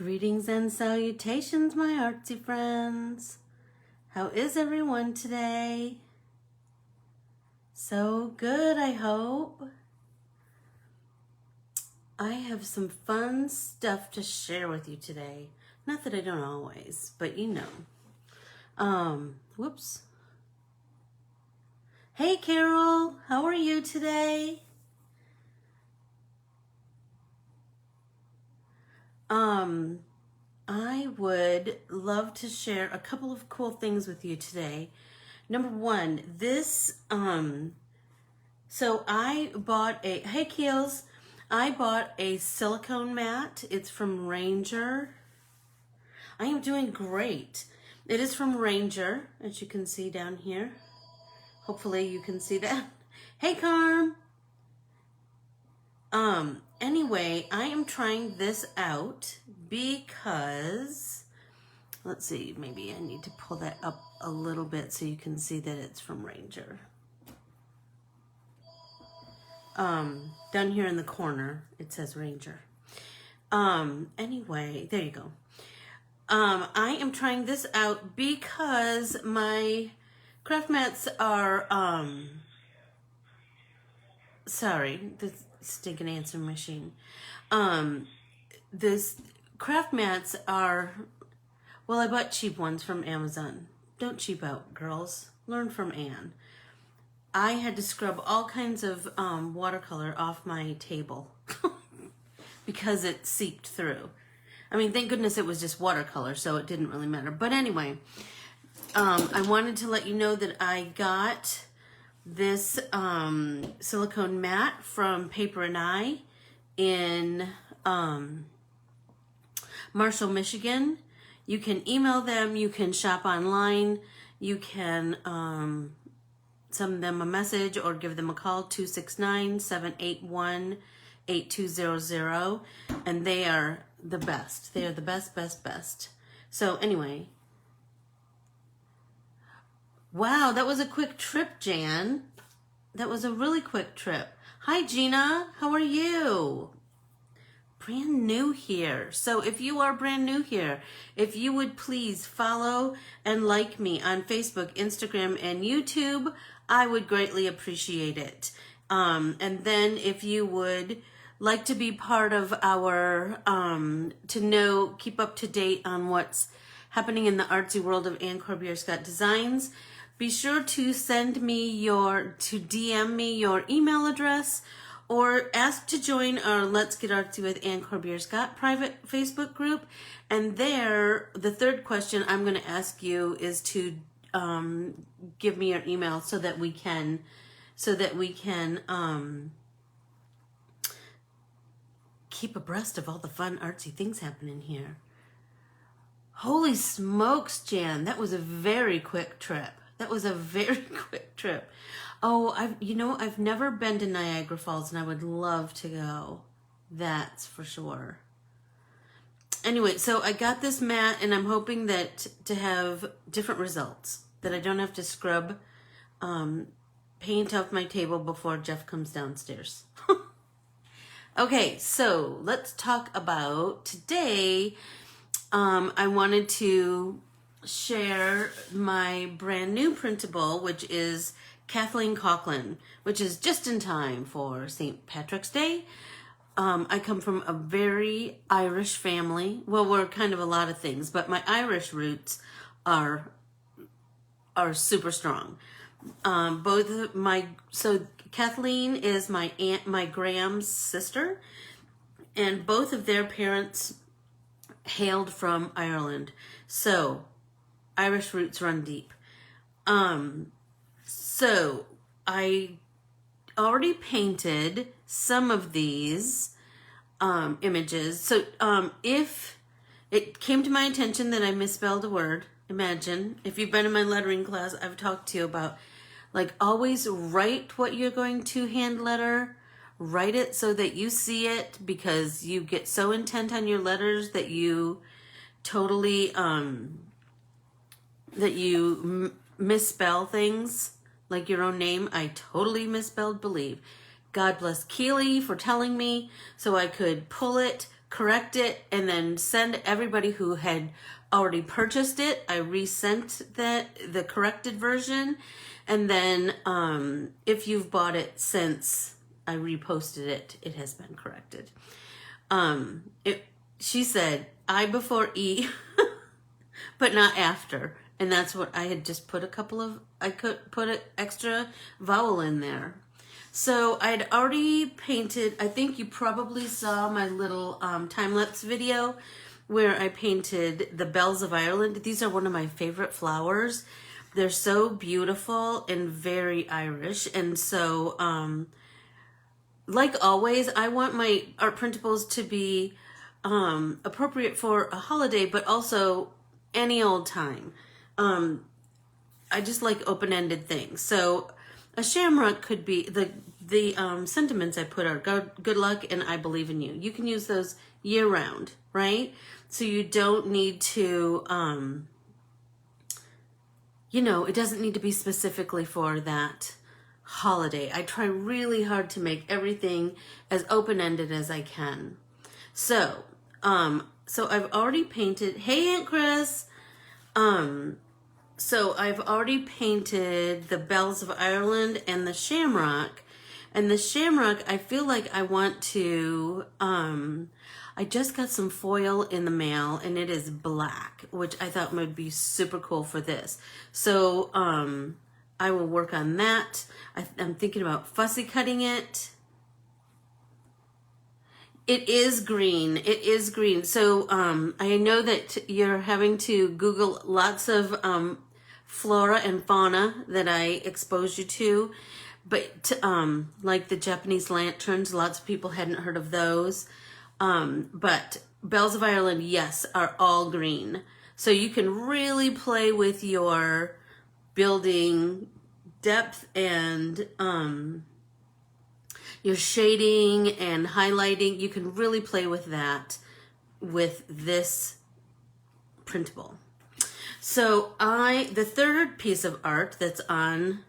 Greetings and salutations, my artsy friends. How is everyone today? So good, I hope. I have some fun stuff to share with you today. Not that I don't always, but you know. Whoops. Hey, Carol, how are you today? I would love to share a couple of cool things with you today. Number one, so I bought hey Keels, I bought a silicone mat. It's from Ranger. I am doing great. It is from Ranger, as you can see down here. Hopefully you can see that. Hey, Carm. Anyway, I am trying this out because, let's see, maybe I need to pull that up a little bit so you can see that it's from Ranger. Down here in the corner, it says Ranger. Anyway, there you go. I am trying this out because my craft mats are, sorry, the stinking answering machine. This craft mats are, well, I bought cheap ones from Amazon. Don't cheap out, girls. Learn from Anne. I had to scrub all kinds of watercolor off my table because it seeped through. I mean, thank goodness it was just watercolor, so it didn't really matter. But anyway, I wanted to let you know that I got this silicone mat from Paper and I in Marshall, Michigan. You can email them, you can shop online, you can send them a message or give them a call, 269-781-8200, and they are the best. They are the best. So anyway, wow, that was a quick trip, Jan. That was a really quick trip. Hi, Gina. How are you? Brand new here. So if you are brand new here, if you would please follow and like me on Facebook, Instagram, and YouTube, I would greatly appreciate it. And then if you would like to be part of our, keep up to date on what's happening in the artsy world of Anne Corbiere-Scott Designs, be sure to send me DM me your email address or ask to join our Let's Get Artsy with Anne Corbiere-Scott private Facebook group. And there, the third question I'm going to ask you is to give me your email so that we can keep abreast of all the fun artsy things happening here. Holy smokes, Jan, that was a very quick trip. Oh, I've never been to Niagara Falls and I would love to go. That's for sure. Anyway, so I got this mat and I'm hoping that to have different results, that I don't have to scrub paint off my table before Jeff comes downstairs. Okay, so let's talk about today. I wanted to share my brand new printable, which is Kathleen Caughlin, which is just in time for St. Patrick's Day. I come from a very Irish family. Well, we're kind of a lot of things, but my Irish roots are super strong. So Kathleen is my aunt, my Graham's sister, and both of their parents hailed from Ireland. So Irish roots run deep. So I already painted some of these images. So if it came to my attention that I misspelled a word, imagine, if you've been in my lettering class, I've talked to you about, like, always write what you're going to hand letter. Write it so that you see it, because you get so intent on your letters that you totally, misspell things, like your own name. I totally misspelled believe. God bless Keely for telling me so I could pull it, correct it, and then send everybody who had already purchased it. I resent the corrected version. And then if you've bought it since I reposted it, it has been corrected. She said, I before E, but not after. And that's what I had just put I could put an extra vowel in there. So I'd already painted, I think you probably saw my little time-lapse video where I painted the bells of Ireland. These are one of my favorite flowers. They're so beautiful and very Irish. And so, like always, I want my art printables to be appropriate for a holiday, but also any old time. I just like open-ended things. So a shamrock could be, the sentiments I put are good luck and I believe in you. You can use those year round, right? So you don't need to, it doesn't need to be specifically for that holiday. I try really hard to make everything as open-ended as I can. So I've already painted, hey Aunt Chris, so I've already painted the bells of Ireland and the shamrock. And the shamrock, I feel like I want to, I just got some foil in the mail and it is black, which I thought would be super cool for this. So I will work on that. I'm thinking about fussy cutting it. It is green. It is green. So I know that you're having to Google lots of flora and fauna that I exposed you to. But like the Japanese lanterns, lots of people hadn't heard of those. But bells of Ireland, yes, are all green. So you can really play with your building depth and your shading and highlighting. You can really play with that with this printable. So the third piece of art that's on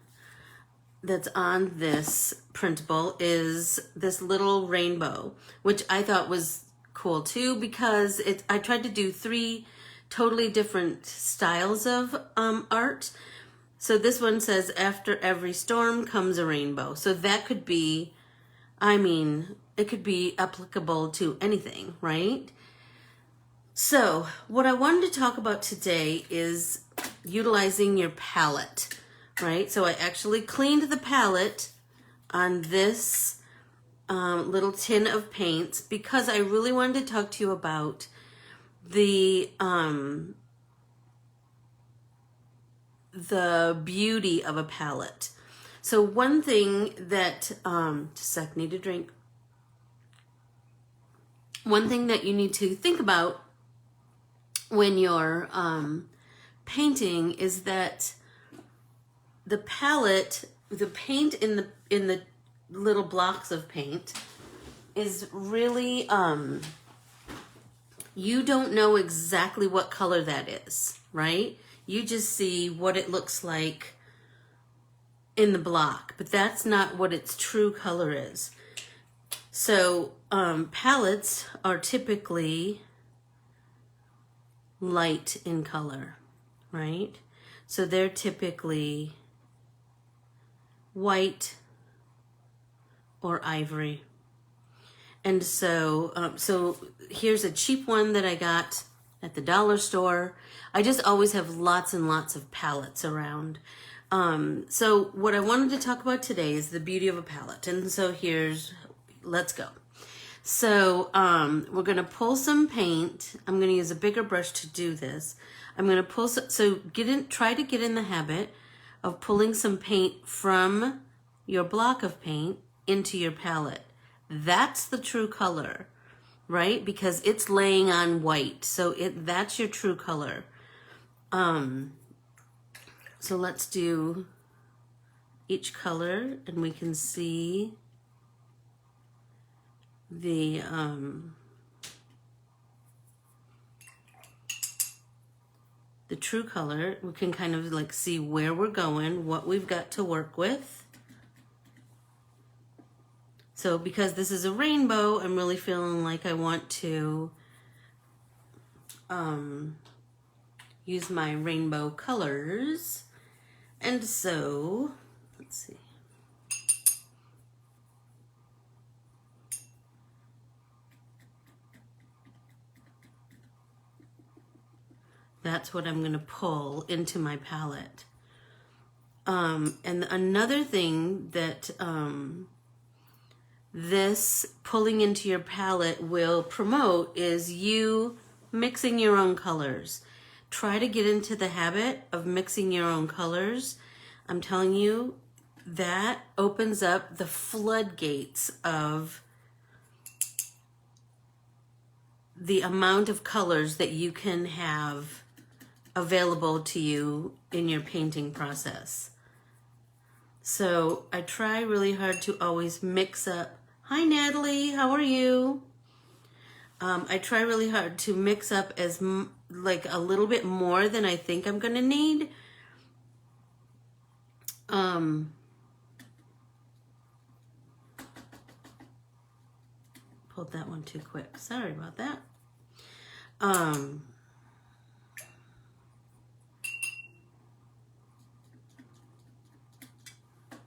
this printable is this little rainbow, which I thought was cool too, because I tried to do 3 totally different styles of art. So this one says, after every storm comes a rainbow. So that could be, it could be applicable to anything, right? So what I wanted to talk about today is utilizing your palette. Right, so I actually cleaned the palette on this little tin of paints because I really wanted to talk to you about the beauty of a palette. So one thing that, just a sec, need a drink. One thing that you need to think about when you're painting is that the palette, the paint in the little blocks of paint is really, you don't know exactly what color that is, right? You just see what it looks like in the block, but that's not what its true color is. So palettes are typically light in color, right? So they're typically white or ivory. And so so here's a cheap one that I got at the dollar store. I just always have lots and lots of palettes around. So what I wanted to talk about today is the beauty of a palette. And so let's go. So we're gonna pull some paint. I'm gonna use a bigger brush to do this. I'm gonna pull try to get in the habit of pulling some paint from your block of paint into your palette. That's the true color, right? Because it's laying on white. So that's your true color. So let's do each color and we can see the true color. We can kind of like see where we're going, what we've got to work with. So because this is a rainbow, I'm really feeling like I want to use my rainbow colors. And so, let's see. That's what I'm going to pull into my palette. And another thing that this pulling into your palette will promote is you mixing your own colors. Try to get into the habit of mixing your own colors. I'm telling you, that opens up the floodgates of the amount of colors that you can have available to you in your painting process. So I try really hard to always mix up. Hi Natalie, how are you? I try really hard to mix up like a little bit more than I think I'm gonna need. Pulled that one too quick. Sorry about that.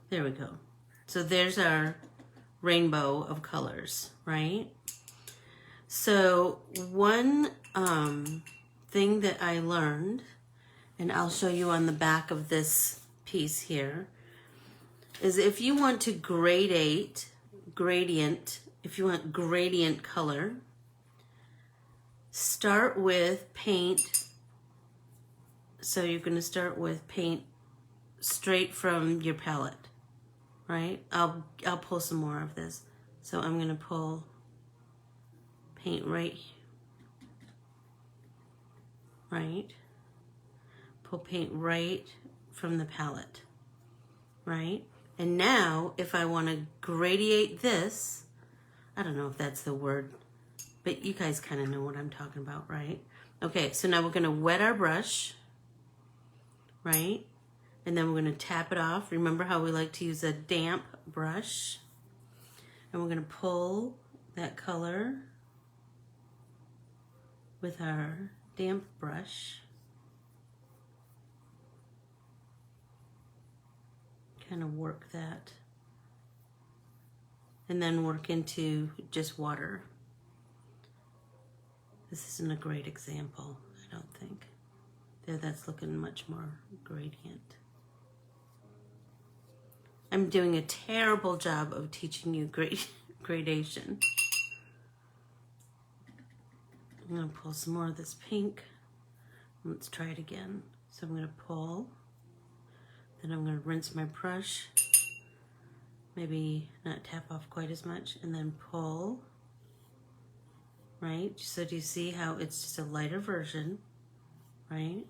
There we go. So there's our rainbow of colors, right? So one thing that I learned, and I'll show you on the back of this piece here, is if you want to gradient, if you want gradient color, start with paint. So you're going to start with paint straight from your palette, right? I'll pull some more of this. So I'm going to pull paint right, pull paint right from the palette, right? And now if I want to gradiate this, I don't know if that's the word, but you guys kind of know what I'm talking about, right? Okay, so now we're going to wet our brush, right? And then we're going to tap it off. Remember how we like to use a damp brush? And we're going to pull that color with our damp brush. Kind of work that. And then work into just water. This isn't a great example, I don't think. There, that's looking much more gradient. I'm doing a terrible job of teaching you gradation. I'm gonna pull some more of this pink. Let's try it again. So I'm gonna pull, then I'm gonna rinse my brush, maybe not tap off quite as much, and then pull, right? So do you see how it's just a lighter version, right?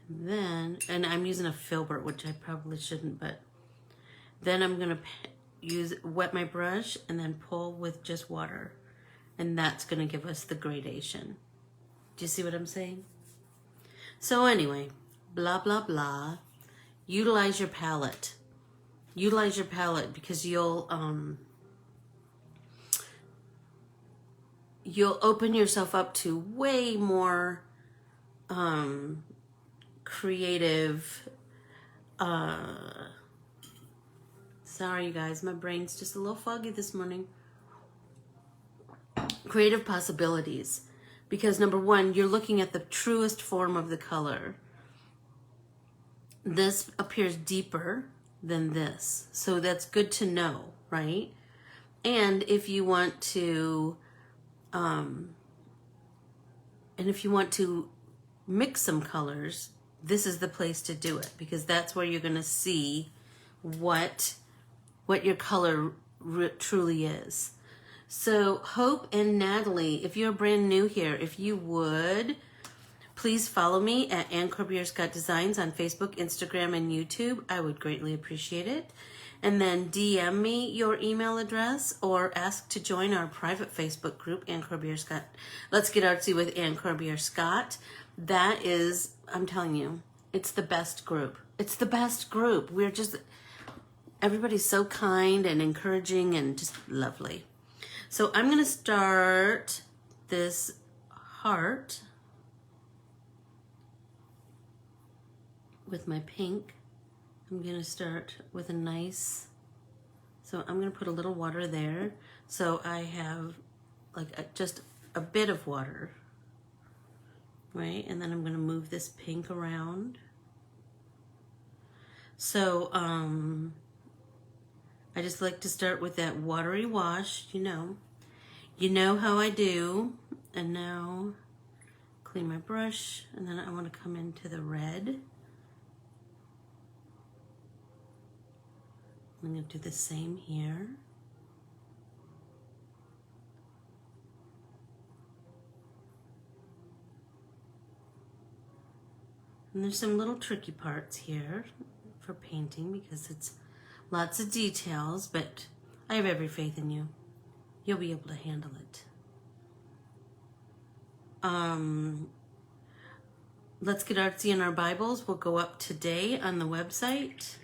And then, and I'm using a filbert, which I probably shouldn't, but then I'm gonna wet my brush and then pull with just water. And that's gonna give us the gradation. Do you see what I'm saying? So anyway, blah, blah, blah. Utilize your palette. Utilize your palette because you'll open yourself up to way more creative, sorry you guys, my brain's just a little foggy this morning. Creative possibilities. Because number one, you're looking at the truest form of the color. This appears deeper than this. So that's good to know, right? And if you want to, mix some colors, this is the place to do it, because that's where you're gonna see what your color truly is. So Hope and Natalie, if you're brand new here, if you would, please follow me at anncorbierescottdesigns on Facebook, Instagram, and YouTube. I would greatly appreciate it. And then DM me your email address or ask to join our private Facebook group, Ann Corbiere-Scott. Let's Get Artsy with Ann Corbiere-Scott. That is, I'm telling you, it's the best group. It's the best group. everybody's so kind and encouraging and just lovely. So I'm going to start this heart with my pink. I'm going to start with a nice, so I'm going to put a little water there. So I have like just a bit of water, right? And then I'm going to move this pink around. So I just like to start with that watery wash, you know how I do. And now clean my brush, and then I want to come into the red. I'm going to do the same here. And there's some little tricky parts here for painting because it's lots of details, but I have every faith in you. You'll be able to handle it. Let's Get Artsy in Our Bibles will go up today on the website,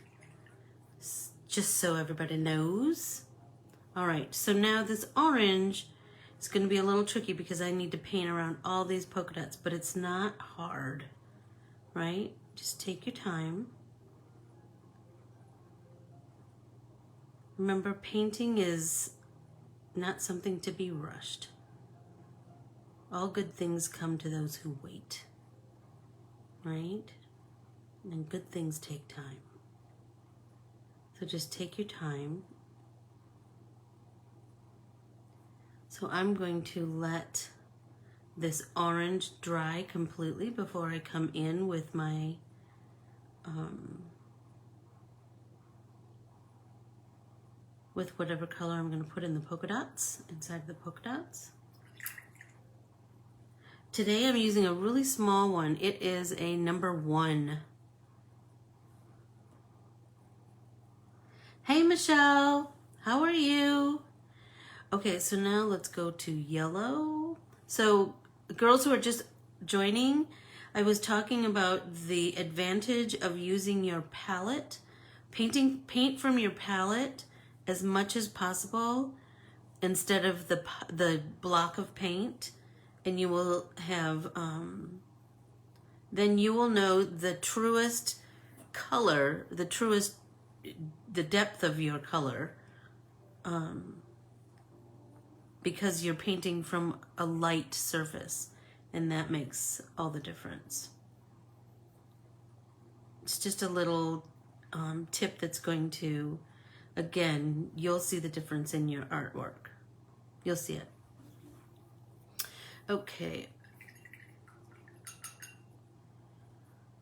just so everybody knows. All right, so now this orange is going to be a little tricky because I need to paint around all these polka dots, but it's not hard, right? Just take your time. Remember, painting is not something to be rushed. All good things come to those who wait, right? And good things take time. So just take your time. So I'm going to let this orange dry completely before I come in with my with whatever color I'm going to put in the polka dots, inside the polka dots. Today I'm using a really small one. It is a number 1. Hey Michelle, how are you? Okay, so now let's go to yellow. So girls who are just joining, I was talking about the advantage of using your palette. Paint from your palette as much as possible instead of the block of paint, and you will have then you will know the truest color, the depth of your color, because you're painting from a light surface, and that makes all the difference. It's just a little tip that's going to, again, you'll see the difference in your artwork. You'll see it. Okay.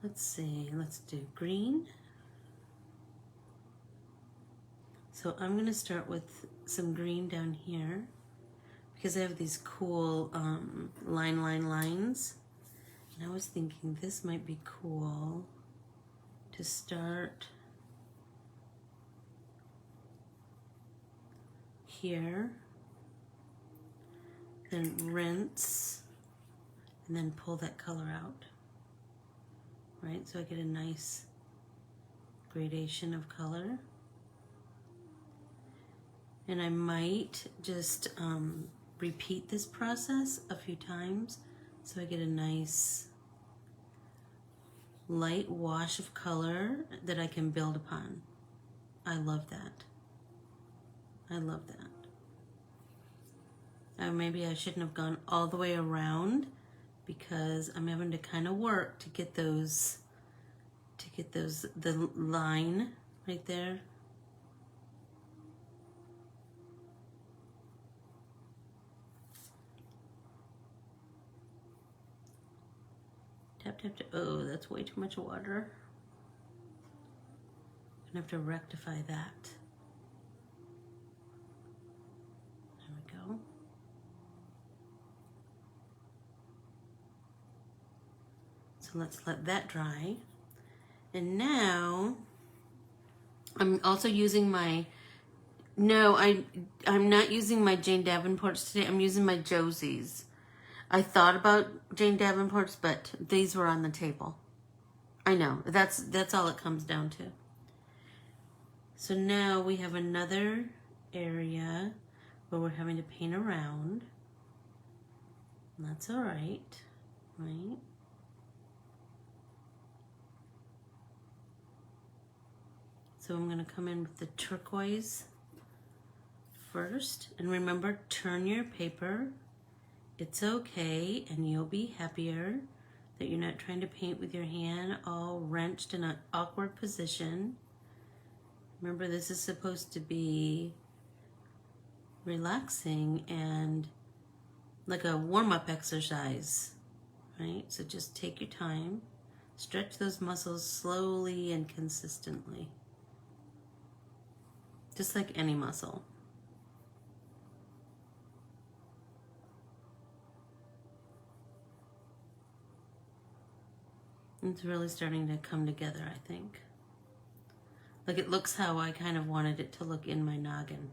Let's see, let's do green. So I'm going to start with some green down here because I have these cool lines. And I was thinking this might be cool to start here, then rinse, and then pull that color out. Right, so I get a nice gradation of color. And I might just repeat this process a few times so I get a nice light wash of color that I can build upon. I love that. I love that. Maybe I shouldn't have gone all the way around because I'm having to kind of work to get those, the line right there. Tap, tap, tap. Oh, that's way too much water. I'm gonna have to rectify that. There we go. So let's let that dry. And now I'm also using my, no, I'm not using my Jane Davenports today. I'm using my Josie's. I thought about Jane Davenport's, but these were on the table. I know, that's all it comes down to. So now we have another area where we're having to paint around. And that's all right, right? So I'm going to come in with the turquoise first. And remember, turn your paper. It's okay, and you'll be happier that you're not trying to paint with your hand all wrenched in an awkward position. Remember, this is supposed to be relaxing and like a warm-up exercise, right? So just take your time, stretch those muscles slowly and consistently, just like any muscle. It's really starting to come together, I think. Like it looks how I kind of wanted it to look in my noggin.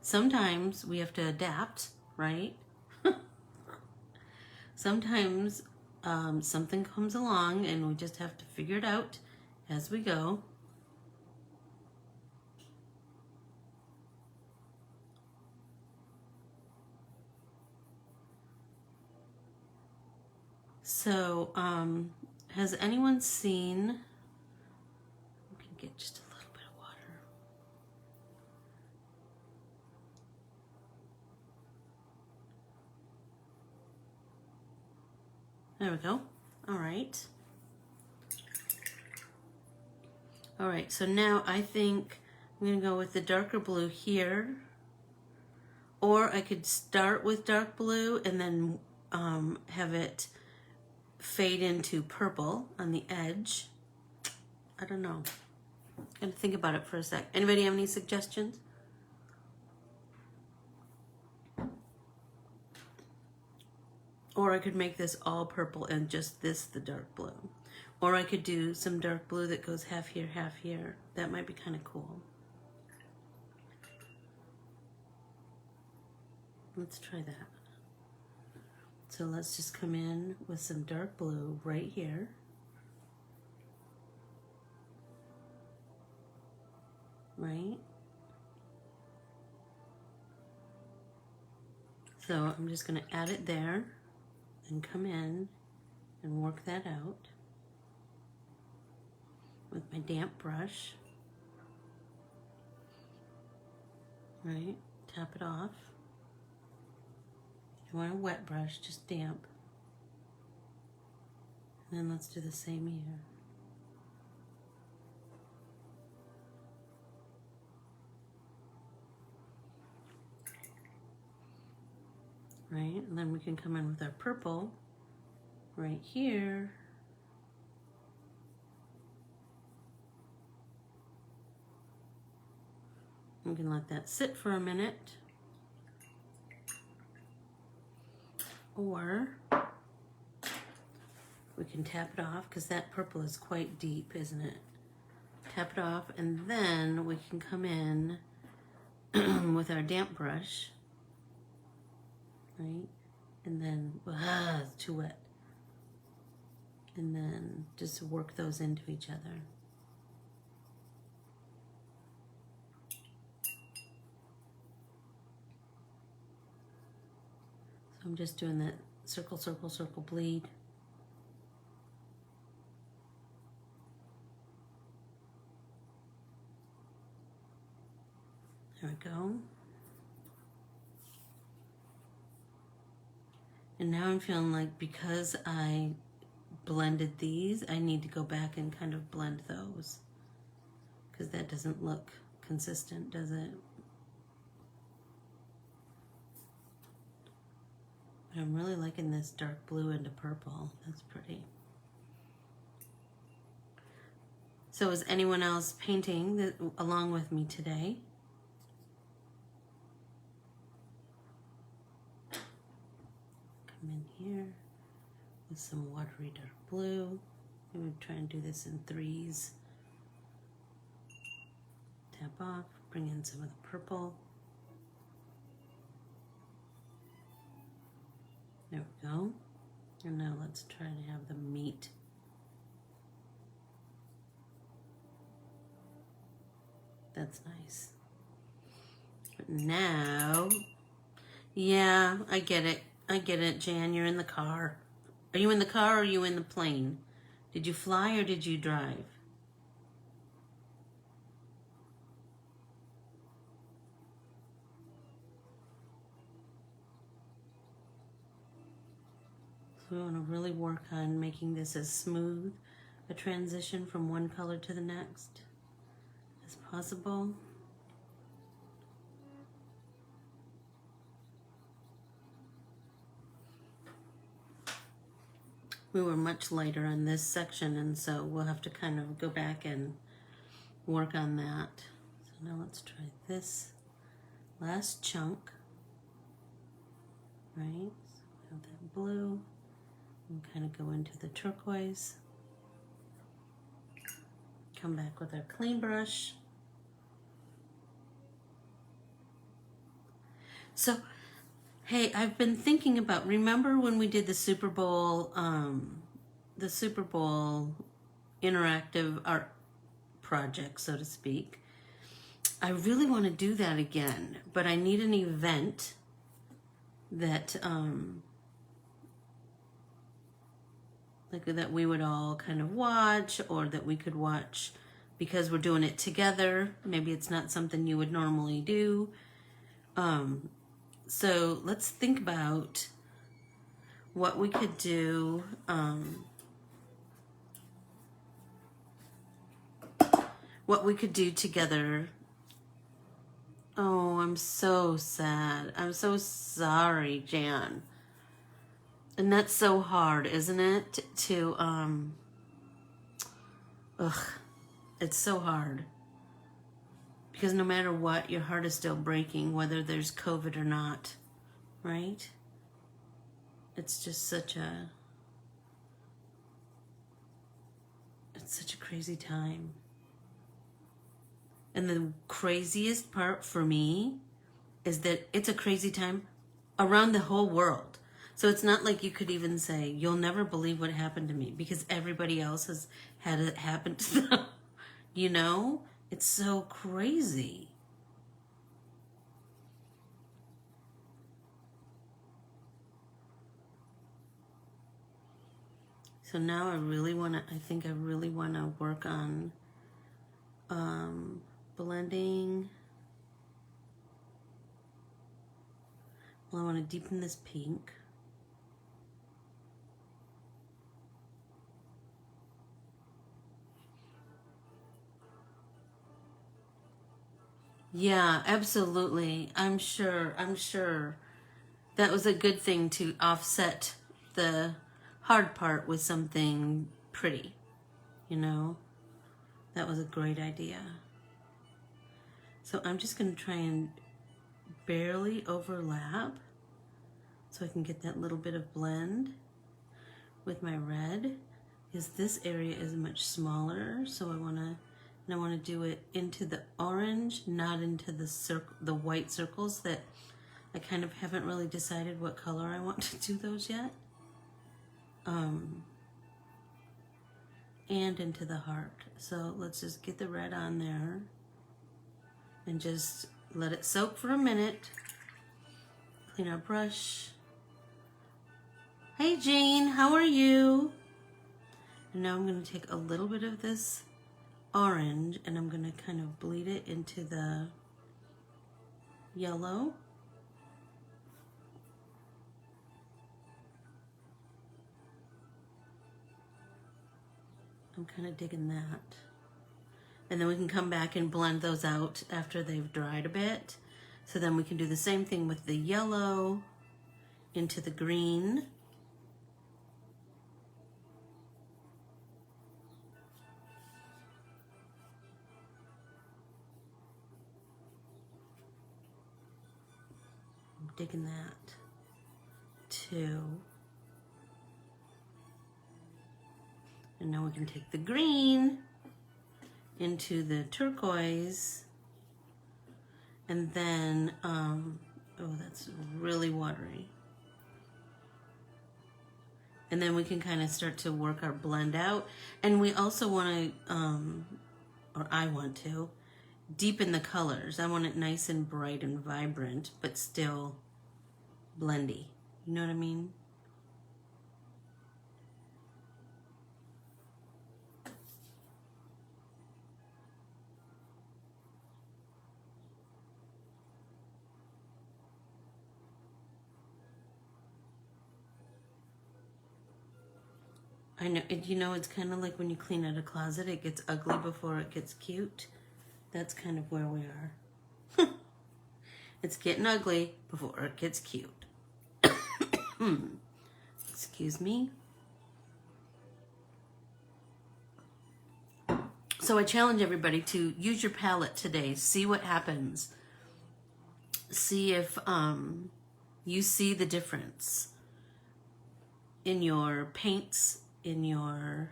Sometimes we have to adapt, right? Sometimes something comes along and we just have to figure it out as we go. So, has anyone seen, we can get just a little bit of water. There we go. All right. All right, so now I think I'm gonna go with the darker blue here, or I could start with dark blue and then have it fade into purple on the edge. I don't know. Gotta think about it for a sec. Anybody have any suggestions? Or I could make this all purple and just this the dark blue. Or I could do some dark blue that goes half here, half here. That might be kind of cool. Let's try that. So let's just come in with some dark blue right here. Right? So I'm just going to add it there and come in and work that out with my damp brush. Right? Tap it off. You want a wet brush, just damp. And then let's do the same here. Right, and then we can come in with our purple right here. We can let that sit for a minute. Or we can tap it off because that purple is quite deep, isn't it? Tap it off, and then we can come in with our damp brush, right? And then, it's too wet. And then just work those into each other. So I'm just doing that circle, circle, circle bleed. There we go. And now I'm feeling like because I blended these, I need to go back and kind of blend those, because that doesn't look consistent, does it? But I'm really liking this dark blue into purple. That's pretty. So is anyone else painting along with me today? Come in here with some watery dark blue. I'm going to try and do this in threes. Tap off, bring in some of the purple. There we go. And now let's try to have them meet. That's nice. But now, yeah, I get it. I get it, Jan. You're in the car. Are you in the car or are you in the plane? Did you fly or did you drive? So we want to really work on making this as smooth a transition from one color to the next as possible. We were much lighter on this section, and so we'll have to kind of go back and work on that. So now let's try this last chunk, right? So we have that blue, and kind of go into the turquoise. Come back with our clean brush. So, hey, I've been thinking about, remember when we did the Super Bowl interactive art project, so to speak? I really want to do that again, but I need an event that, like that we would all kind of watch, or that we could watch because we're doing it together. Maybe it's not something you would normally do. So let's think about what we could do. What we could do together. Oh, I'm so sad. I'm so sorry, Jan. And that's so hard, isn't it? It's so hard. Because no matter what, your heart is still breaking, whether there's COVID or not, right? It's just such a crazy time. And the craziest part for me is that it's a crazy time around the whole world. So it's not like you could even say, you'll never believe what happened to me, because everybody else has had it happen to them. You know? It's so crazy. So now I think I really want to work on blending. Well, I want to deepen this pink. Yeah, absolutely. I'm sure that was a good thing to offset the hard part with something pretty, you know? That was a great idea. So I'm just going to try and barely overlap so I can get that little bit of blend with my red, because this area is much smaller, so I want to do it into the orange, not into the white circles that I kind of haven't really decided what color I want to do those yet. And into the heart. So let's just get the red on there and just let it soak for a minute. Clean our brush. Hey Jean, how are you? And now I'm going to take a little bit of this orange and I'm going to kind of bleed it into the yellow. I'm kind of digging that. And then we can come back and blend those out after they've dried a bit. So then we can do the same thing with the yellow into the green. I'm digging that too. And now we can take the green into the turquoise, and then, oh, that's really watery. And then we can kind of start to work our blend out. And we also want to, or I want to, deepen the colors. I want it nice and bright and vibrant, but still blendy. You know what I mean? I know, you know, it's kind of like when you clean out a closet, it gets ugly before it gets cute. That's kind of where we are. It's getting ugly before it gets cute. Excuse me. So I challenge everybody to use your palette today. See what happens. See if you see the difference in your paints, in your,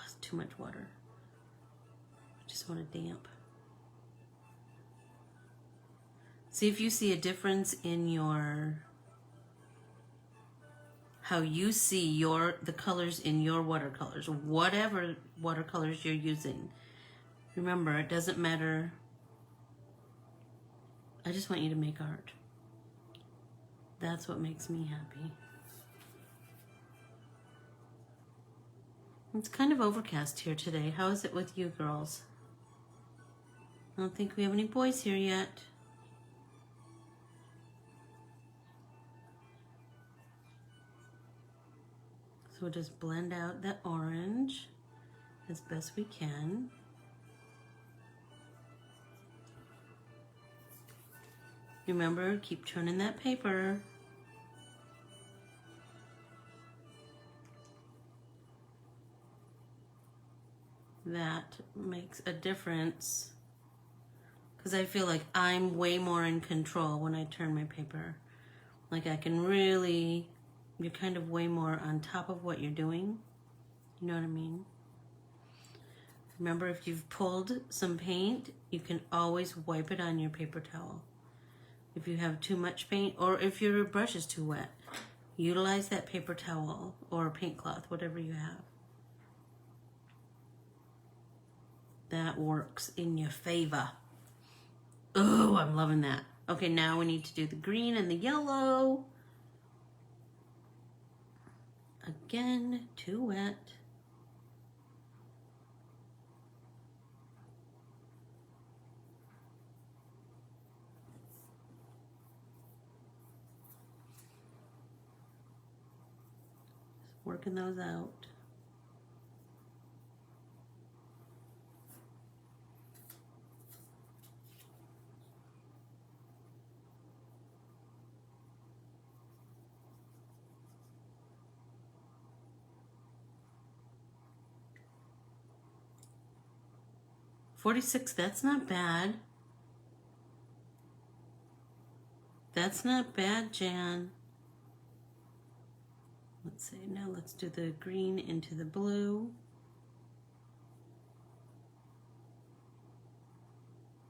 it's too much water. I just want it damp. See if you see a difference in your, how you see the colors in your watercolors, whatever watercolors you're using. Remember, it doesn't matter. I just want you to make art. That's what makes me happy. It's kind of overcast here today. How is it with you girls? I don't think we have any boys here yet. So we'll just blend out that orange as best we can. Remember, keep turning that paper. That makes a difference, because I feel like I'm way more in control when I turn my paper. Like I can really, you're kind of way more on top of what you're doing. You know what I mean? Remember, if you've pulled some paint, you can always wipe it on your paper towel. If you have too much paint, or if your brush is too wet, utilize that paper towel or paint cloth, whatever you have. That works in your favor. Oh, I'm loving that. Okay, now we need to do the green and the yellow. Again, too wet. Just working those out. $46, that's not bad. That's not bad, Jan. Let's see, now let's do the green into the blue.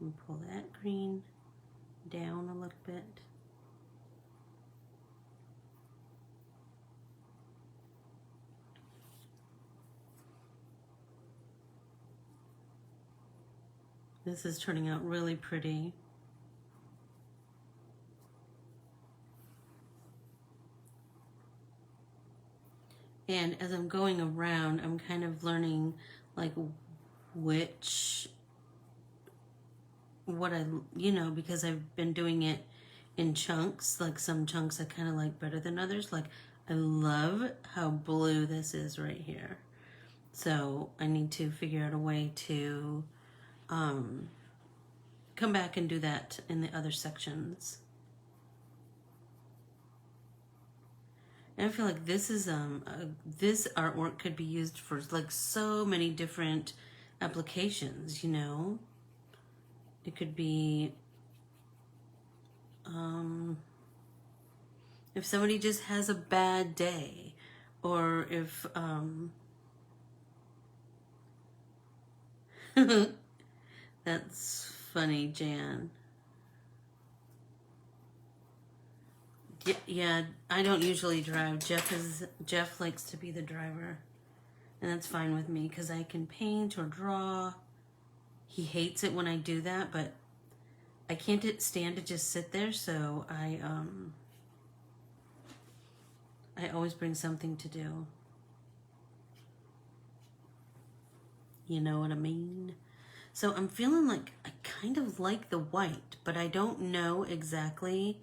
And pull that green down a little bit. This is turning out really pretty. And as I'm going around, I'm kind of learning like because I've been doing it in chunks, like some chunks I kind of like better than others. Like I love how blue this is right here. So I need to figure out a way to come back and do that in the other sections. And I feel like this is this artwork could be used for like so many different applications, you know. It could be if somebody just has a bad day, or if that's funny, Jan. Yeah, I don't usually drive. Jeff likes to be the driver, and that's fine with me because I can paint or draw he hates it when I do that, but I can't stand to just sit there, so I always bring something to do. You know what I mean? So I'm feeling like I kind of like the white, but I don't know exactly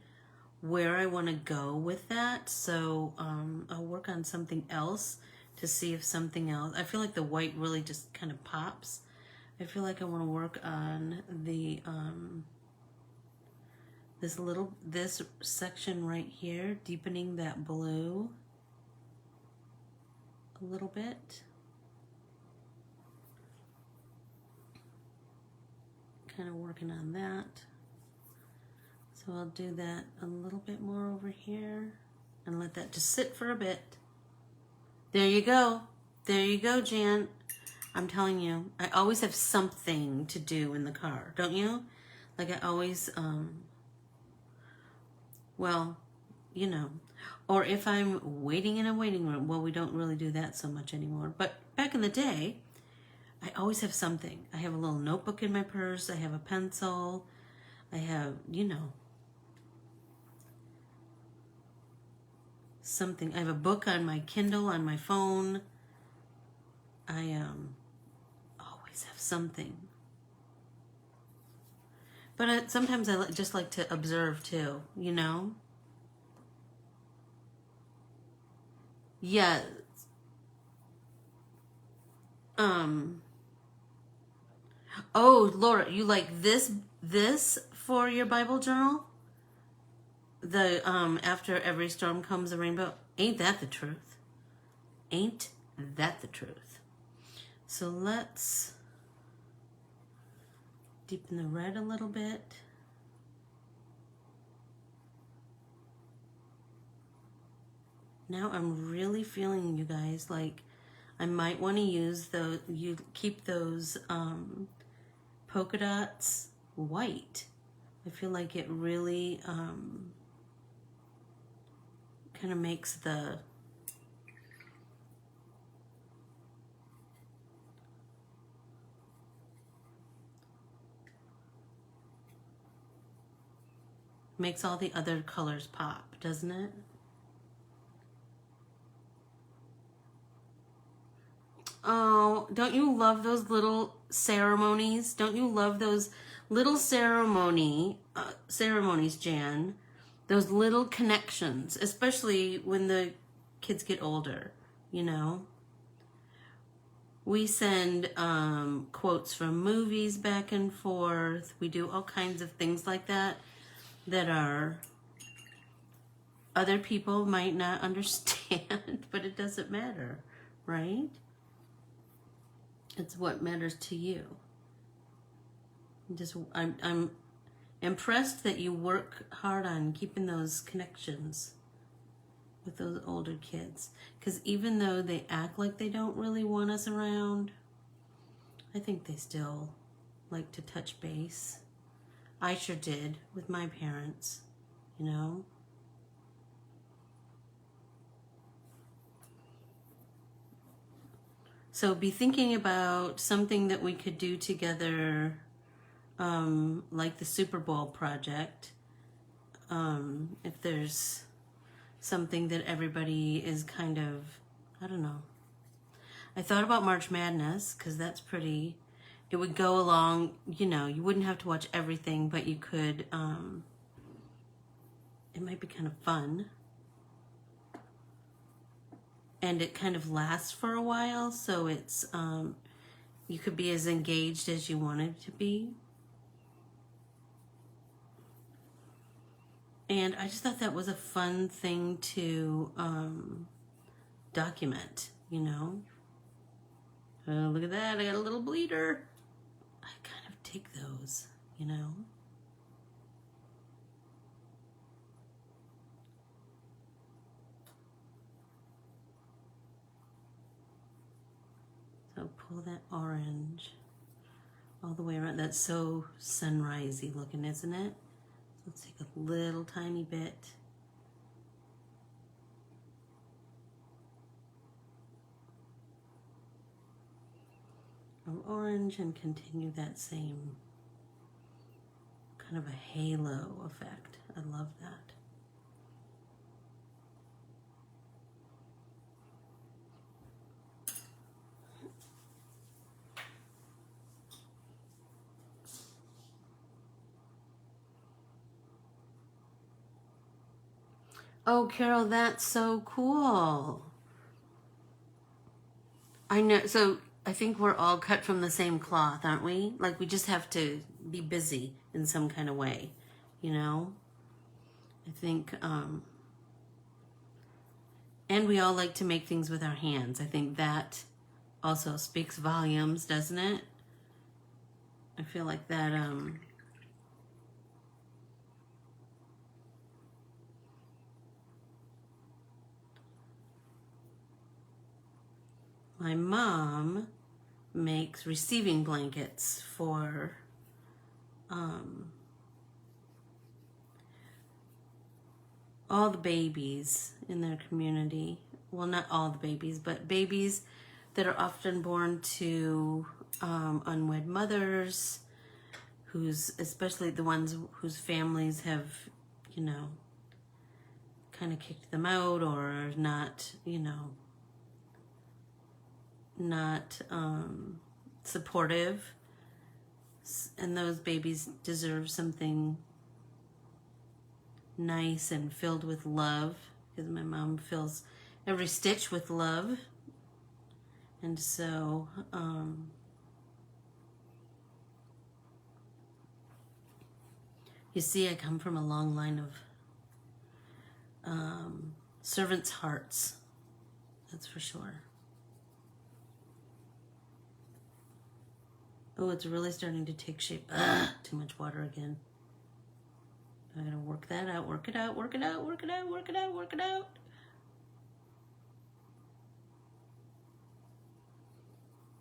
where I want to go with that. So I'll work on something else to see if something else. I feel like the white really just kind of pops. I feel like I want to work on the this section right here, deepening that blue a little bit. Kind of working on that. So I'll do that a little bit more over here and let that just sit for a bit. There you go. There you go, Jan. I'm telling you, I always have something to do in the car, don't you? Like I always, well, you know, or if I'm waiting in a waiting room, well, we don't really do that so much anymore. But back in the day, I always have something. I have a little notebook in my purse. I have a pencil. I have, you know, something. I have a book on my Kindle, on my phone. I always have something. But sometimes I just like to observe too, you know? Yes. Oh, Laura, you like this for your Bible journal? The after every storm comes a rainbow. Ain't that the truth? Ain't that the truth? So let's deepen the red a little bit. Now I'm really feeling, you guys, like I might want to use those, you keep those polka dots white. I feel like it really kind of makes the makes all the other colors pop, doesn't it? Oh, don't you love those little ceremonies? Don't you love those little ceremonies, Jan? Those little connections, especially when the kids get older, you know? We send quotes from movies back and forth. We do all kinds of things like that that are other people might not understand, but it doesn't matter, right? It's what matters to you. I'm impressed that you work hard on keeping those connections with those older kids. Because even though they act like they don't really want us around, I think they still like to touch base. I sure did with my parents, you know? So be thinking about something that we could do together, like the Super Bowl project. If there's something that everybody is kind of, I don't know. I thought about March Madness because that's pretty, it would go along, you know, you wouldn't have to watch everything, but you could, it might be kind of fun. And it kind of lasts for a while, so it's you could be as engaged as you wanted to be. And I just thought that was a fun thing to document, you know. Oh, look at that, I got a little bleeder. I kind of take those, you know. So pull that orange all the way around. That's so sunrisey looking, isn't it? So let's take a little tiny bit. of orange and continue that same kind of a halo effect. I love that. Oh, Carol, that's so cool. I know. So I think we're all cut from the same cloth, aren't we? Like we just have to be busy in some kind of way, you know? I think, and we all like to make things with our hands. I think that also speaks volumes, doesn't it? I feel like that, my mom makes receiving blankets for all the babies in their community. Well, not all the babies, but babies that are often born to unwed mothers, especially the ones whose families have, you know, kind of kicked them out or not, you know, not supportive, and those babies deserve something nice and filled with love, because my mom fills every stitch with love. And so you see, I come from a long line of servants' hearts, that's for sure. Oh, it's really starting to take shape. Too much water again. I gotta work that out, work it out, work it out, work it out, work it out, work it out.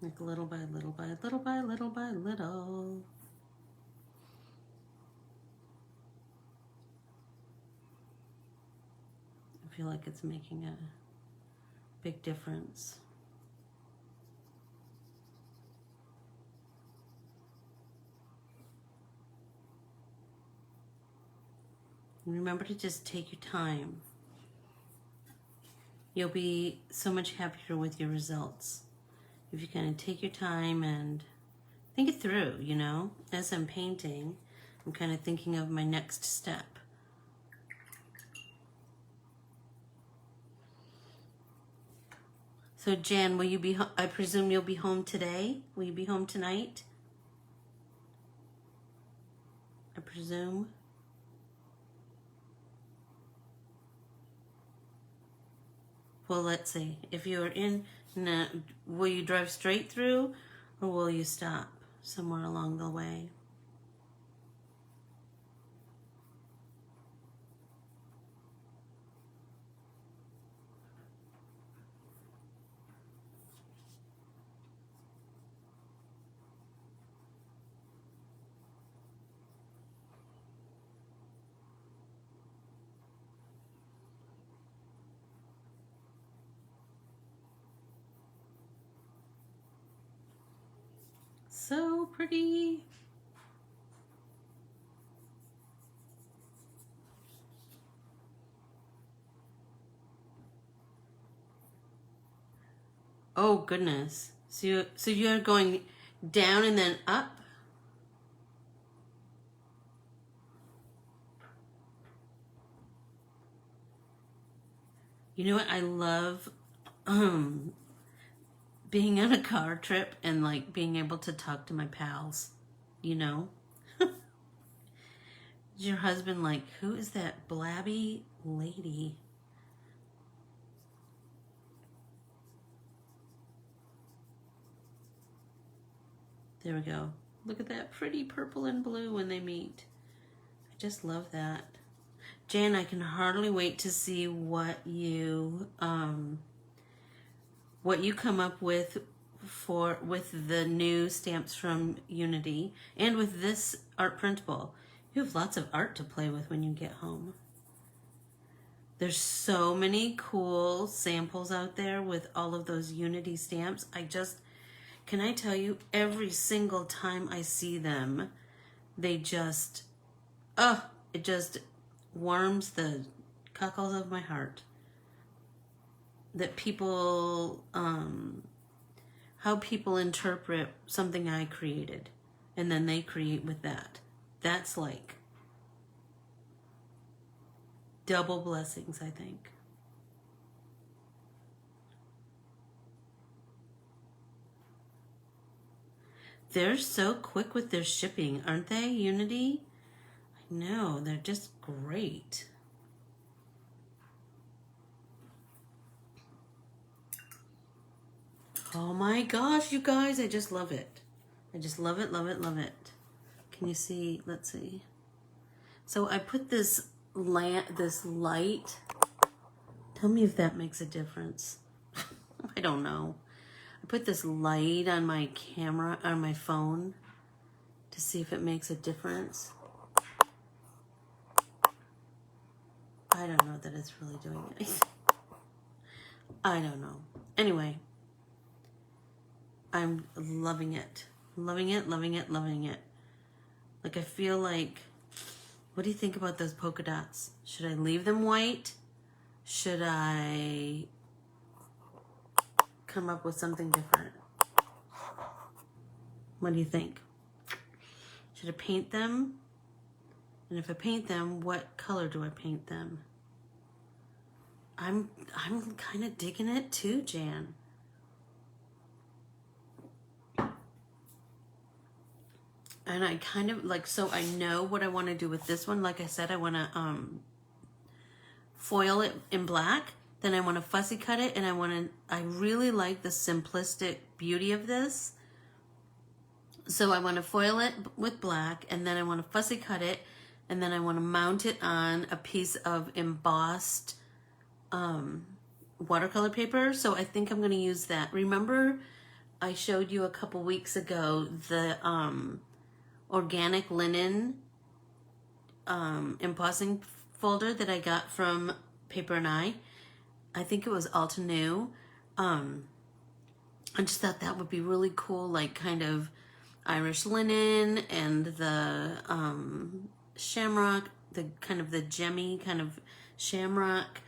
Like little by little by little by little by little. I feel like it's making a big difference. Remember to just take your time. You'll be so much happier with your results if you kind of take your time and think it through, you know? As I'm painting, I'm kind of thinking of my next step. So Jan, will you be I presume you'll be home today? Will you be home tonight? I presume. Well, let's see. If you're in, will you drive straight through or will you stop somewhere along the way? So pretty. Oh goodness. So you're going down and then up? You know what? I love being on a car trip and like being able to talk to my pals, you know? Is your husband like, who is that blabby lady? There we go. Look at that pretty purple and blue when they meet. I just love that. Jan, I can hardly wait to see what you come up with the new stamps from Unity and with this art printable. You have lots of art to play with when you get home. There's so many cool samples out there with all of those Unity stamps. I just can I tell you, every single time I see them, they just, it just warms the cockles of my heart. That people, how people interpret something I created, and then they create with that. That's like double blessings, I think. They're so quick with their shipping, aren't they, Unity? I know, they're just great. Oh my gosh, you guys, I just love it. I just love it, love it, love it. Can you see? Let's see. So I put this light. Tell me if that makes a difference. I don't know. I put this light on my camera, on my phone, to see if it makes a difference. I don't know that it's really doing anything. I don't know. Anyway, I'm loving it. Loving it, loving it, loving it. Like, I feel like, what do you think about those polka dots? Should I leave them white? Should I come up with something different? What do you think? Should I paint them? And if I paint them, what color do I paint them? I'm kind of digging it too, Jan. And I kind of like, so I know what I want to do with this one. Like I said, I want to foil it in black. Then I want to fussy cut it, and I really like the simplistic beauty of this. So I want to foil it with black, and then I want to fussy cut it, and then I want to mount it on a piece of embossed watercolor paper. So I think I'm going to use that. Remember, I showed you a couple weeks ago the organic linen embossing folder that I got from Paper and I think it was Alta New. I just thought that would be really cool, like kind of Irish linen and the shamrock, the kind of the gemmy kind of shamrock,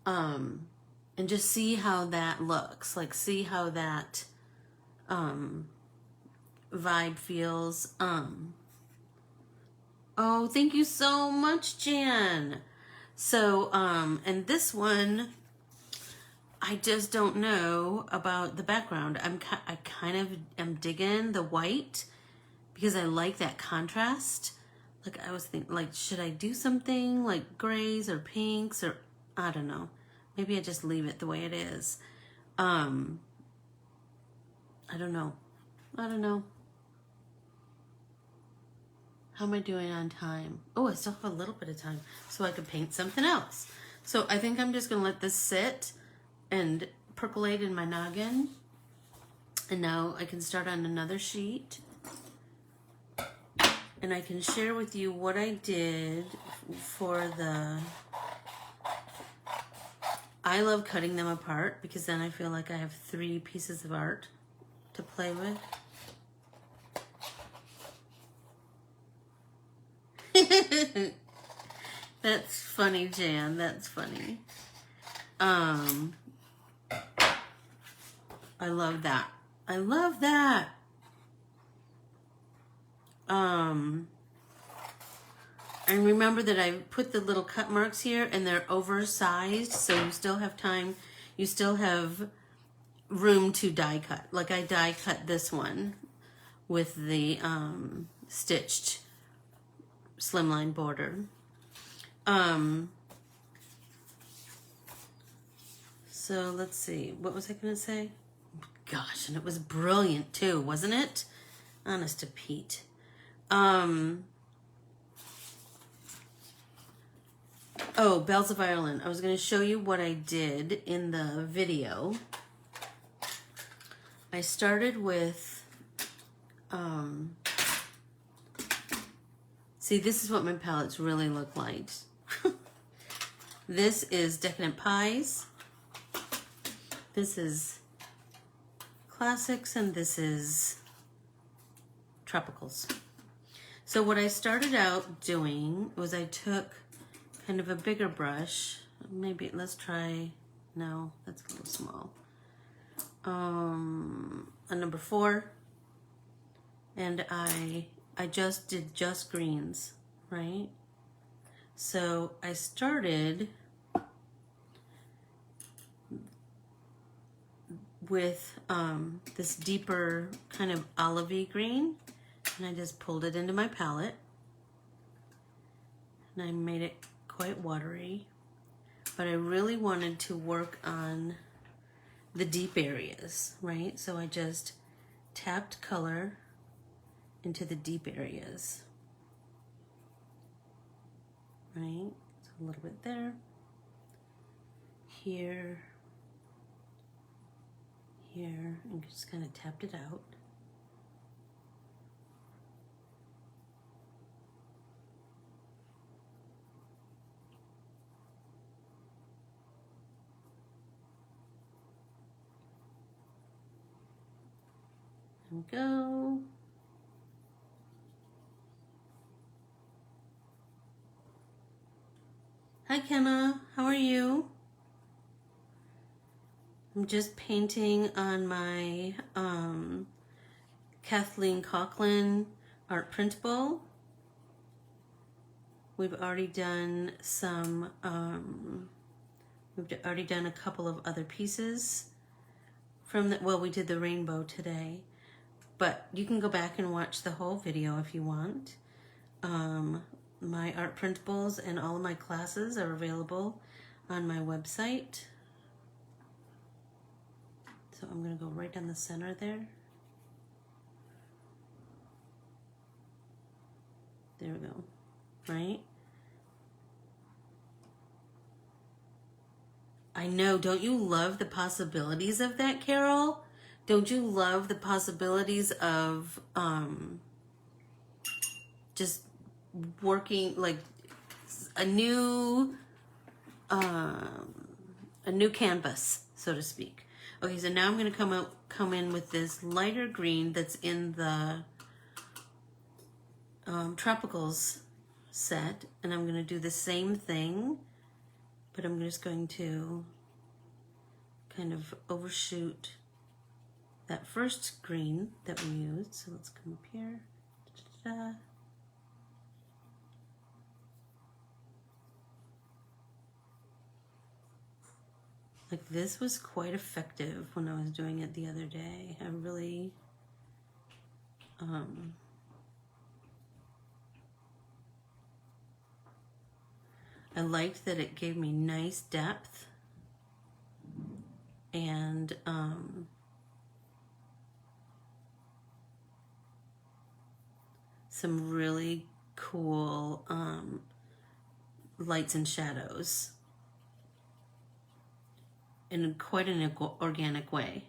and just see how that looks, like see how that vibe feels. Oh, thank you so much, Jan. So, and this one, I just don't know about the background. I kind of am digging the white because I like that contrast. Like, I was thinking, like, should I do something like grays or pinks, or I don't know. Maybe I just leave it the way it is. I don't know. I don't know. How am I doing on time? Oh, I still have a little bit of time, so I could paint something else. So I think I'm just gonna let this sit and percolate in my noggin. And now I can start on another sheet. And I can share with you what I did for the... I love cutting them apart because then I feel like I have 3 pieces of art to play with. That's funny, Jan. That's funny. I love that. I love that. And remember that I put the little cut marks here and they're oversized, so you still have time. You still have room to die cut. Like I die cut this one with the stitched slimline border. So let's see, what was I gonna say? Gosh, and it was brilliant too, wasn't it? Honest to Pete. Oh, Bells of Ireland. I was gonna show you what I did in the video. I started with, see, this is what my palettes really look like. This is Decadent Pies. This is classics and this is tropicals. So what I started out doing was I took kind of a bigger brush. Maybe let's try, no, that's a little small. A number 4. And I just did just greens, right? So I started with this deeper kind of olivey green, and I just pulled it into my palette, and I made it quite watery, but I really wanted to work on the deep areas, right? So I just tapped color into the deep areas, right? So a little bit there, here, here, and just kind of tapped it out. There we go. Hi Kenna, how are you? I'm just painting on my Kathleen Caughlin art printable. We've already done some, we've already done a couple of other pieces from the, well, we did the rainbow today, but you can go back and watch the whole video if you want. My art printables and all of my classes are available on my website. So I'm going to go right down the center there. There we go, right? I know, don't you love the possibilities of that, Carol? Don't you love the possibilities of just working like a new canvas, so to speak. Okay, so now I'm going to come in with this lighter green that's in the tropicals set, and I'm going to do the same thing, but I'm just going to kind of overshoot that first green that we used. So let's come up here. Da-da-da. Like this was quite effective when I was doing it the other day. I really, I liked that it gave me nice depth and some really cool lights and shadows in quite an organic way,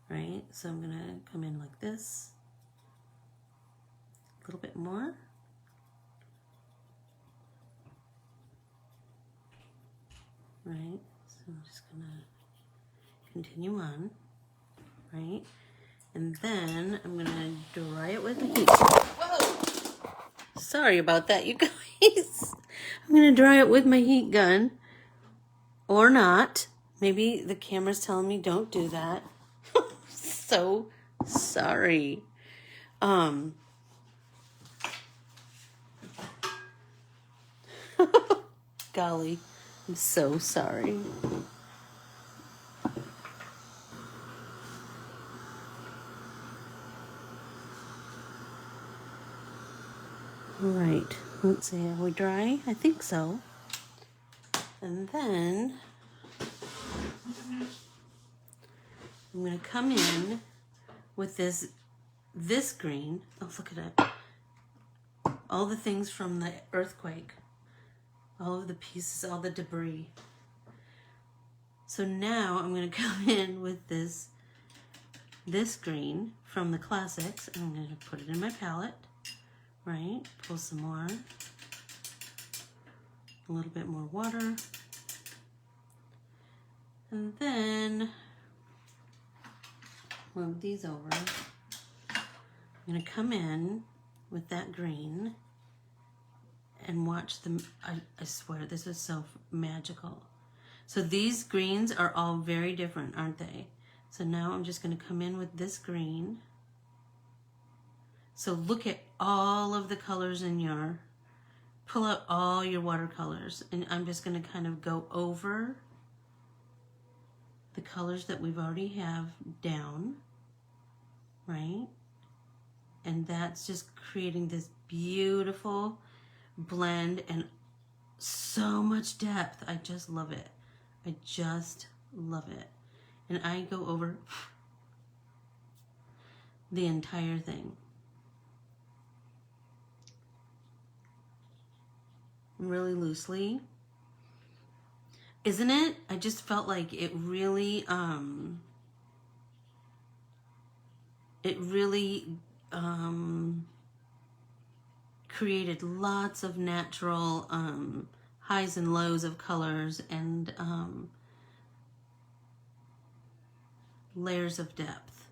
right? So I'm gonna come in like this, a little bit more. Right, so I'm just gonna continue on, right? And then I'm gonna dry it with heat. Whoa! Sorry about that, you guys. I'm gonna dry it with my heat gun, or not. Maybe the camera's telling me don't do that. So sorry. Golly, I'm so sorry. All right, let's see, are we dry? I think so. And then I'm gonna come in with this green. Oh, look at it. All the things from the earthquake. All of the pieces, all the debris. So now I'm going to come in with this green from the classics, and I'm going to put it in my palette, right? Pull some more, a little bit more water, and then move these over. I'm going to come in with that green and watch them. I swear, this is so magical. So these greens are all very different, aren't they? So now I'm just going to come in with this green. So look at all of the colors in your, pull out all your watercolors, and I'm just going to kind of go over the colors that we've already have down, right? And that's just creating this beautiful blend and so much depth. I just love it. I just love it. And I go over the entire thing. Really loosely. Isn't it? I just felt like it really created lots of natural highs and lows of colors and layers of depth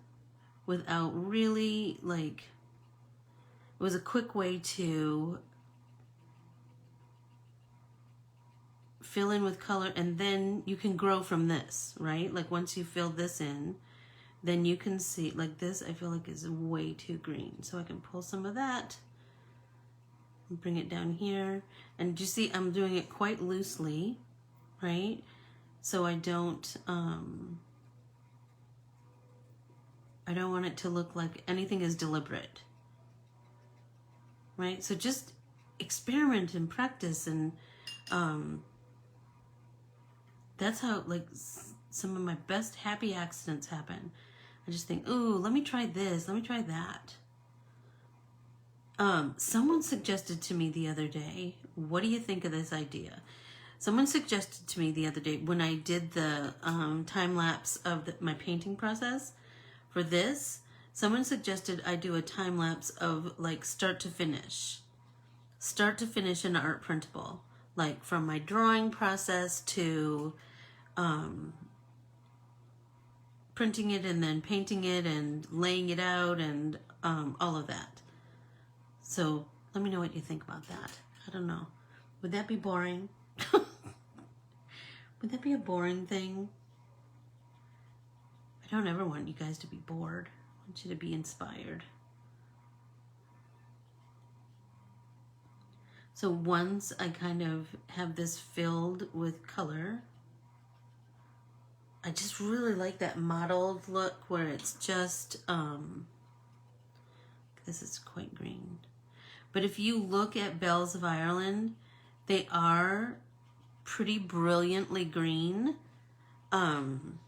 without really, like, it was a quick way to fill in with color, and then you can grow from this, right? Like once you fill this in, then you can see, like this I feel like is way too green. So I can pull some of that and bring it down here. And you see I'm doing it quite loosely, right? So I don't want it to look like anything is deliberate, right? So just experiment and practice, and that's how, like, some of my best happy accidents happen. I just think, ooh, let me try this, let me try that. Someone suggested to me the other day, what do you think of this idea? Someone suggested to me the other day when I did the time lapse of my painting process for this, someone suggested I do a time lapse of like start to finish an art printable, like from my drawing process to printing it and then painting it and laying it out and all of that. So let me know what you think about that. I don't know. Would that be boring? Would that be a boring thing? I don't ever want you guys to be bored. I want you to be inspired. So once I kind of have this filled with color, I just really like that mottled look where it's just, this is quite green. But if you look at Bells of Ireland, they are pretty brilliantly green. And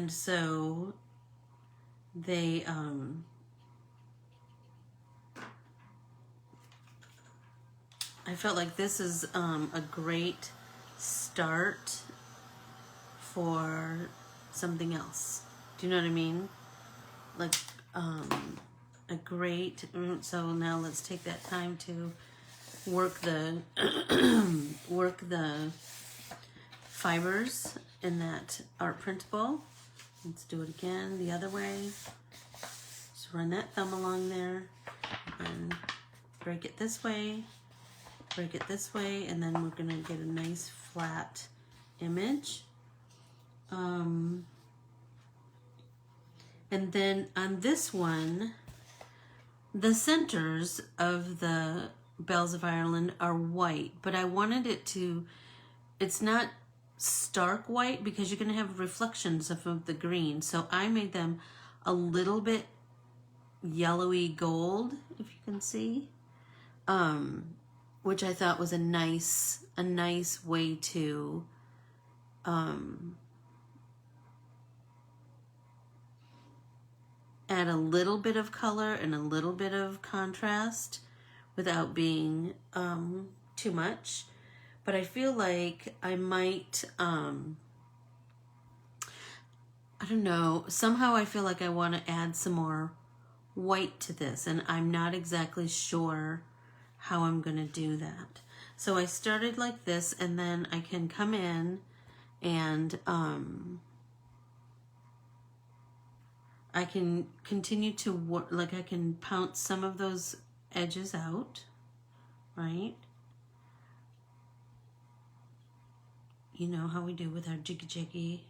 so they, I felt like this is a great start for something else. Do you know what I mean? Like a great, so now let's take that time to work the work the fibers in that art printable. Let's do it again the other way. Just run that thumb along there and break it this way, break it this way, and then we're gonna get a nice flat image. And then on this one, the centers of the Bells of Ireland are white, but I wanted it to, it's not stark white because you're going to have reflections of the green. So I made them a little bit yellowy gold, if you can see, which I thought was a nice way to add a little bit of color and a little bit of contrast without being too much. But I feel like I might, I don't know, somehow I feel like I want to add some more white to this, and I'm not exactly sure how I'm going to do that. So I started like this, and then I can come in and I can continue to work, like I can pounce some of those edges out, right? You know how we do with our jiggy jiggy.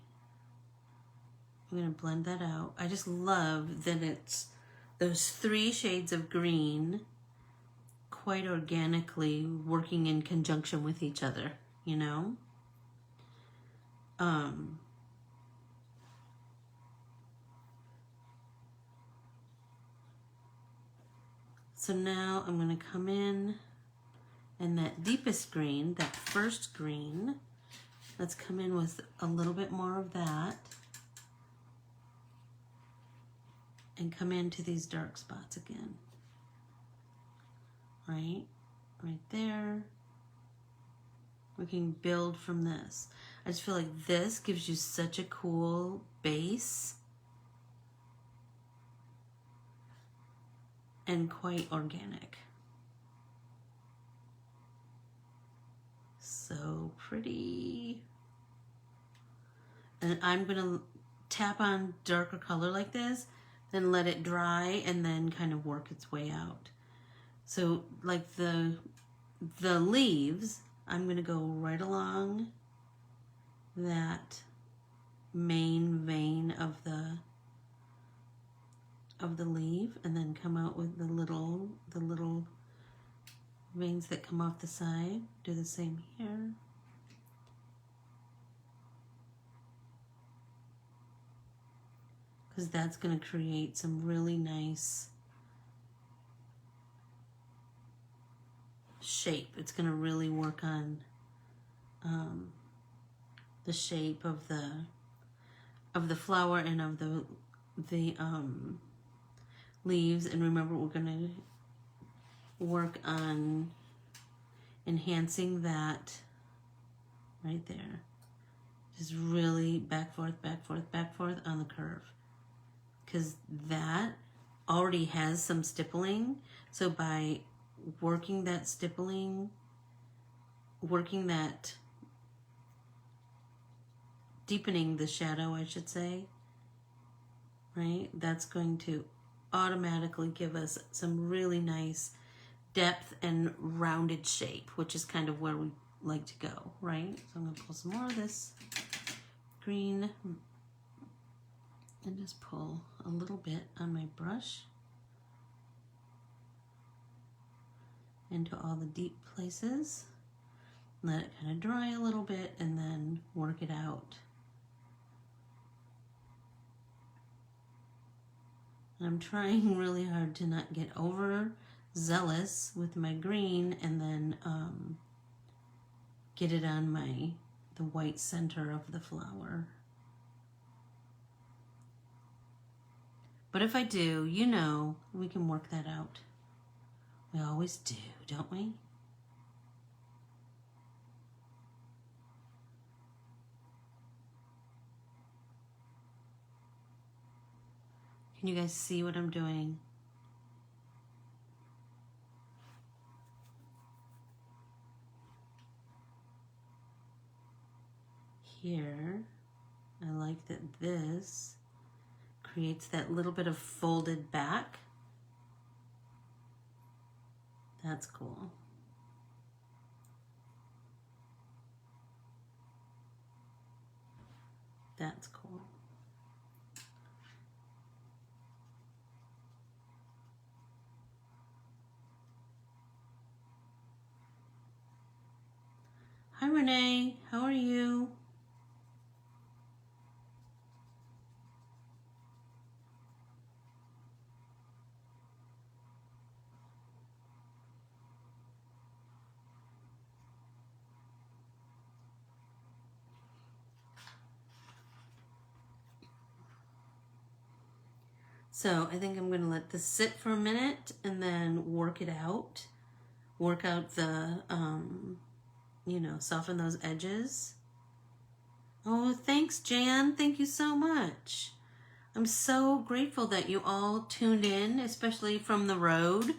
I'm gonna blend that out. I just love that it's those 3 shades of green quite organically working in conjunction with each other, you know? So now I'm gonna come in and that deepest green, that first green, let's come in with a little bit more of that and come into these dark spots again. Right there. We can build from this. I just feel like this gives you such a cool base and quite organic. So pretty. And I'm gonna tap on darker color like this, then let it dry and then kind of work its way out. So like the leaves, I'm gonna go right along that main vein of the leaf and then come out with the little veins that come off the side. Do the same here. Because that's going to create some really nice shape. It's going to really work on the shape of the flower and of the leaves. And remember, we're going to work on enhancing that right there. Just really back, forth on the curve. Because that already has some stippling. So by working that stippling, deepening the shadow, I should say, right? That's going to automatically give us some really nice depth and rounded shape, which is kind of where we like to go, right? So I'm going to pull some more of this green and just pull a little bit on my brush into all the deep places. Let it kind of dry a little bit and then work it out. I'm trying really hard to not get over zealous with my green and then get it on the white center of the flower. But if I do, you know, we can work that out. We always do, don't we? Can you guys see what I'm doing? Here, I like that this creates that little bit of folded back. That's cool. That's cool. Hi Renee, how are you? So I think I'm going to let this sit for a minute and then work it out. Work out the, you know, soften those edges. Oh, thanks, Jan. Thank you so much. I'm so grateful that you all tuned in, especially from the road.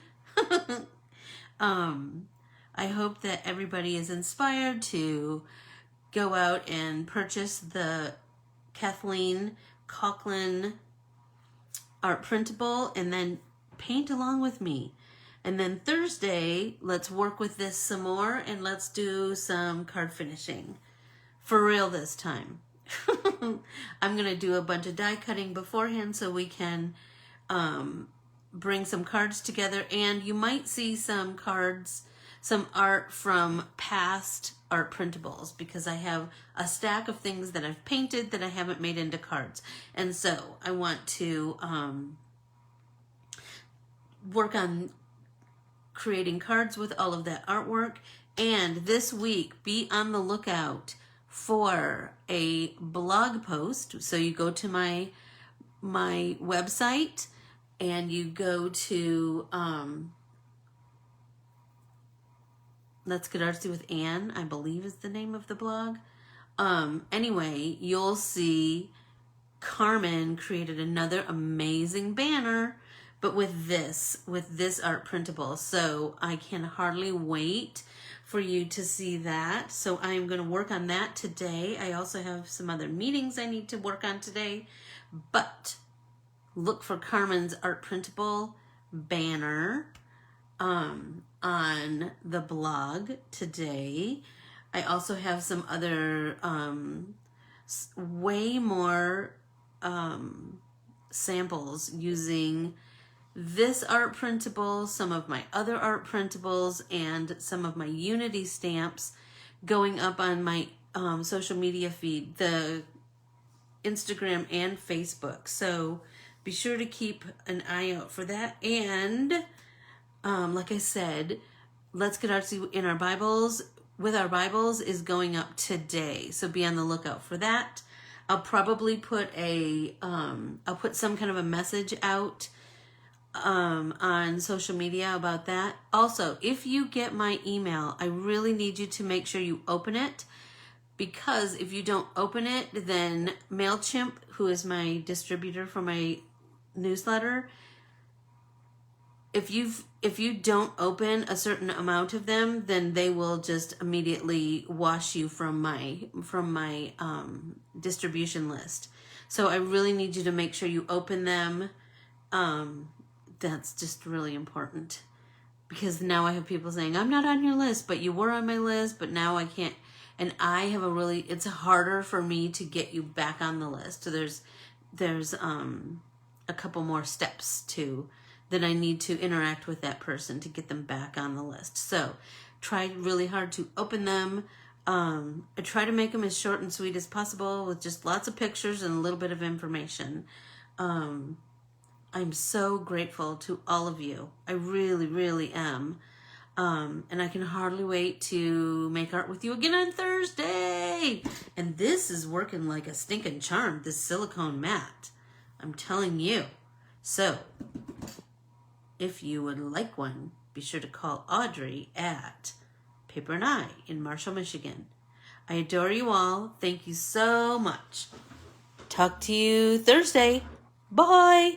I hope that everybody is inspired to go out and purchase the Kathleen Caughlin art printable and then paint along with me. And then Thursday, let's work with this some more and let's do some card finishing. For real this time. I'm going to do a bunch of die cutting beforehand so we can bring some cards together. And you might see some cards, some art from past art printables, because I have a stack of things that I've painted that I haven't made into cards. And so I want to work on creating cards with all of that artwork. And this week, be on the lookout for a blog post. So you go to my website and you go to Let's Get Artsy with Anne, I believe is the name of the blog. Anyway, you'll see Carmen created another amazing banner, but with this art printable. So I can hardly wait for you to see that. So I'm going to work on that today. I also have some other meetings I need to work on today, but look for Carmen's art printable banner on the blog today. I also have some other way more samples using this art printable, some of my other art printables, and some of my Unity stamps going up on my social media feed, the Instagram and Facebook. So be sure to keep an eye out for that. And like I said, Let's Get Artsy in our Bibles, with our Bibles, is going up today. So be on the lookout for that. I'll probably put I'll put some kind of a message out on social media about that. Also, if you get my email, I really need you to make sure you open it, because if you don't open it, then MailChimp, who is my distributor for my newsletter, if you don't open a certain amount of them, then they will just immediately wash you from my distribution list. So I really need you to make sure you open them. That's just really important, because now I have people saying, I'm not on your list, but you were on my list, but now I can't. And I have it's harder for me to get you back on the list. So there's a couple more steps that I need to interact with that person to get them back on the list. So try really hard to open them. I try to make them as short and sweet as possible with just lots of pictures and a little bit of information. I'm so grateful to all of you. I really, really am. And I can hardly wait to make art with you again on Thursday. And this is working like a stinking charm, this silicone mat. I'm telling you. So, if you would like one, be sure to call Audrey at Paper and I in Marshall, Michigan. I adore you all. Thank you so much. Talk to you Thursday. Bye.